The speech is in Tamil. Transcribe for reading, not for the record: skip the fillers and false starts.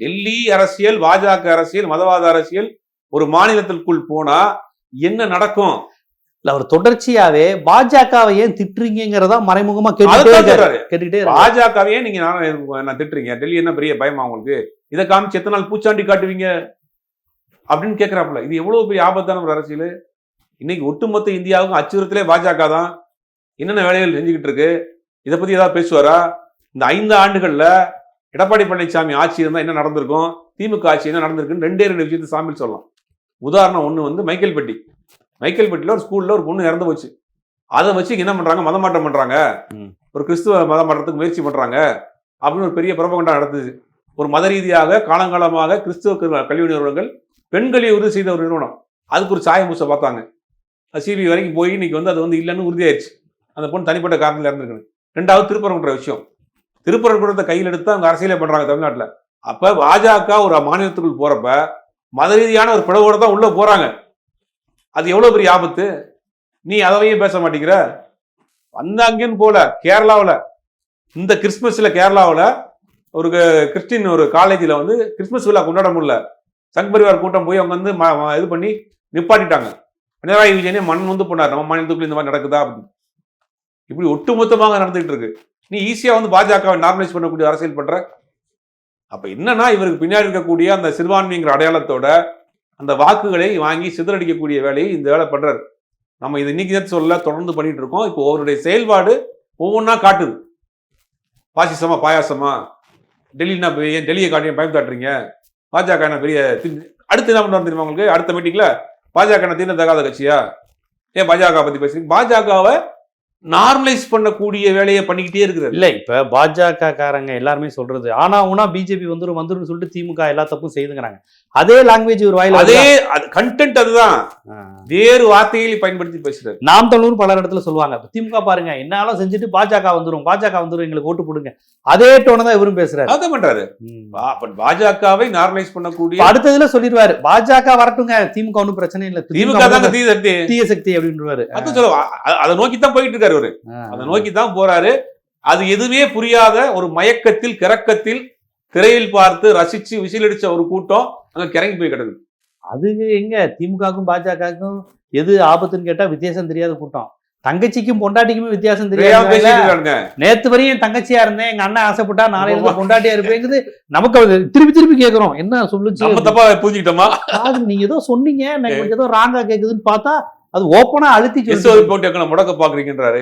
டெல்லி அரசியல், பாஜக அரசியல், மதவாத அரசியல் ஒரு மாநிலத்திற்குள் போனா என்ன நடக்கும்? அவர் தொடர்ச்சியாவே பாஜகவை ஏன் திட்டுறீங்கிறதா மறைமுகமா கேட்டுட்டே பாஜகவையே நீங்க நான் திட்டுறீங்க, டெல்லி என்ன பெரிய பயமா உங்களுக்கு, இதை காமிச்சு எத்தனை நாள் பூச்சாண்டி காட்டுவீங்க அப்படின்னு கேட்கிறாப்புல. இது எவ்வளவு பெரிய ஆபத்தான ஒரு அரசியல். இன்னைக்கு ஒட்டுமொத்த இந்தியாவுக்கும் அச்சுறுத்தலே பாஜக தான். என்னென்ன வேலைகள் செஞ்சுக்கிட்டு இருக்கு, இதை பத்தி ஏதாவது பேசுவாரா? இந்த 5 ஆண்டுகள்ல எடப்பாடி பழனிசாமி ஆட்சி இருந்தா என்ன நடந்திருக்கும், திமுக ஆட்சி என்ன நடந்திருக்குன்னு 2 விஷயத்தை சாமியில் சொல்லலாம். உதாரணம் ஒண்ணு வந்து மைக்கேல்பட்டியில் ஒரு ஸ்கூல்ல ஒரு பொண்ணு இறந்து போச்சு. அதை வச்சு என்ன பண்றாங்க, மதமாற்றம் பண்றாங்க, ஒரு கிறிஸ்துவ மதம் மாற்றத்துக்கு முயற்சி பண்றாங்க அப்படின்னு ஒரு பெரிய பிரபகண்டா நடத்துது. ஒரு மத ரீதியாக காலங்காலமாக கிறிஸ்துவ கல்வி நிறுவனங்கள் பெண்களை உறுதி செய்த ஒரு நிறுவனம், அதுக்கு ஒரு சாயம்பூச பார்த்தாங்க. சிபிஐ வரைக்கும் போய் இன்னைக்கு வந்து அது வந்து இல்லைன்னு உறுதியாயிருச்சு. அந்த பொண்ணு தனிப்பட்ட காரணத்தில் இறந்துருக்கு. 2வது திருப்பரங்குன்ற விஷயம், திருப்பரங்குன்றத்தை கையில் எடுத்து அவங்க அரசியலே பண்றாங்க தமிழ்நாட்டில். அப்ப பாஜக ஒரு மாநிலத்துக்குள் போறப்ப மத ரீதியான ஒரு பிளவோட தான் உள்ள போறாங்க. அது எவ்வளவு பெரிய ஆபத்து. நீ அதவையும் பேச மாட்டேங்கிற. வந்தாங்கன்னு போல கேரளாவில் இந்த கிறிஸ்துமஸ்ல கேரளாவில் ஒரு கிறிஸ்டின் ஒரு காலேஜில் வந்து கிறிஸ்துமஸ் விழா கொண்டாட முடியல. சங் பரிவார் கூட்டம் போய் அவங்க வந்து இது பண்ணி நிப்பாட்டிட்டாங்க. பினராயி விஜயனே மண் வந்து போனார், நம்ம மாநிலத்துக்குள்ள இந்த மாதிரி நடக்குதா அப்படின்னு. இப்படி ஒட்டுமொத்தமாக நடந்துகிட்டு இருக்கு. நீ ஈஸியா வந்து பாஜகவை நார்மலைஸ் பண்ணக்கூடிய அரசியல் பண்ற. அப்ப என்னன்னா இவருக்கு பின்னாடி இருக்கக்கூடிய அந்த சிறுபான்மைங்கிற அடையாளத்தோட அந்த வாக்குகளை வாங்கி சிதறடிக்கக்கூடிய வேலையை இந்த வேலை பண்றாரு. நம்ம இது இன்னைக்கு சொல்ல தொடர்ந்து பண்ணிட்டு இருக்கோம். இப்போ அவருடைய செயல்பாடு ஒவ்வொன்றா காட்டுது. பாசிசமா பாயாசமா, டெல்லினா டெல்லியை காட்டியும் பயம் காட்டுறீங்க, பாஜக பெரிய அடுத்து என்ன பண்ணுவாங்க தெரியுமா உங்களுக்கு? அடுத்த மீட்டிங்ல பாஜக தீர்ந்ததகாத கட்சியா, ஏன் பாஜக பத்தி பேசுறீங்க? பாஜகவை நார்மலைஸ் பண்ணக்கூடிய வேலையை பண்ணிக்கிட்டே இருக்கிறார். இல்ல இப்ப பாஜக காரங்க எல்லாருமே சொல்றது ஆனா உனா பிஜேபி வந்துரும் சொல்லிட்டு திமுக எல்லா தப்பும் செய்துங்கிறாங்க. அதே லாங்குவேஜ் ஒரு வாயில, அதே கண்டென்ட், அதுதான் வேறு வார்த்தைகளை பயன்படுத்தி பேசுறாரு. நாம் தமிழர் பல இடத்துல சொல்லுவாங்க, திமுக பாருங்க என்னாலும் செஞ்சுட்டு பாஜக வந்துரும் எங்களுக்கு ஓட்டு போடுங்க, அதே டோன தான் இவரும் பேசுறாரு. அதான் பண்றாரு. பாஜகவை நார்மலைஸ் பண்ணக்கூடிய அடுத்ததுல சொல்லிடுவாரு பாஜக வரட்டுங்க, திமுக ஒன்றும் பிரச்சனை இல்ல, திமுக தான் தீய சக்தி அப்படின்றாரு. அதை நோக்கித்தான் போயிட்டு இருக்காரு அவரு, அதை நோக்கித்தான் போறாரு. அது எதுவுமே புரியாத ஒரு மயக்கத்தில் கிறக்கத்தில் திரையில் பார்த்து ரசிச்சு விசிலடிச்ச ஒரு கூட்டம் அங்க கிறங்கி போய் கிடக்குது. அது எங்க திமுகவுக்கும் பாஜகவுக்கும் எது ஆபத்துன்னு கேட்டா வித்தியாசம் தெரியாத கூட்டம். தங்கச்சிக்கும் பொண்டாட்டிக்குமே வித்தியாசம் தெரியாது. நேத்து வரையும் என் தங்கச்சியா இருந்தேன், எங்க அண்ணன் ஆசைப்பட்டா நாளையில பொண்டாட்டியா இருப்பேங்குது. நமக்கு திருப்பி கேட்கிறோம், என்ன சொல்லுச்சு, தப்பா புரிஞ்சுக்கிட்டோமா, நீங்க ஏதோ சொன்னீங்க, எனக்கு ஏதோ ராங்கா கேக்குதுன்னு பார்த்தா அது ஓப்பனா அழுத்தி போட்டு முடக்க பாக்குறீங்கன்றாரு.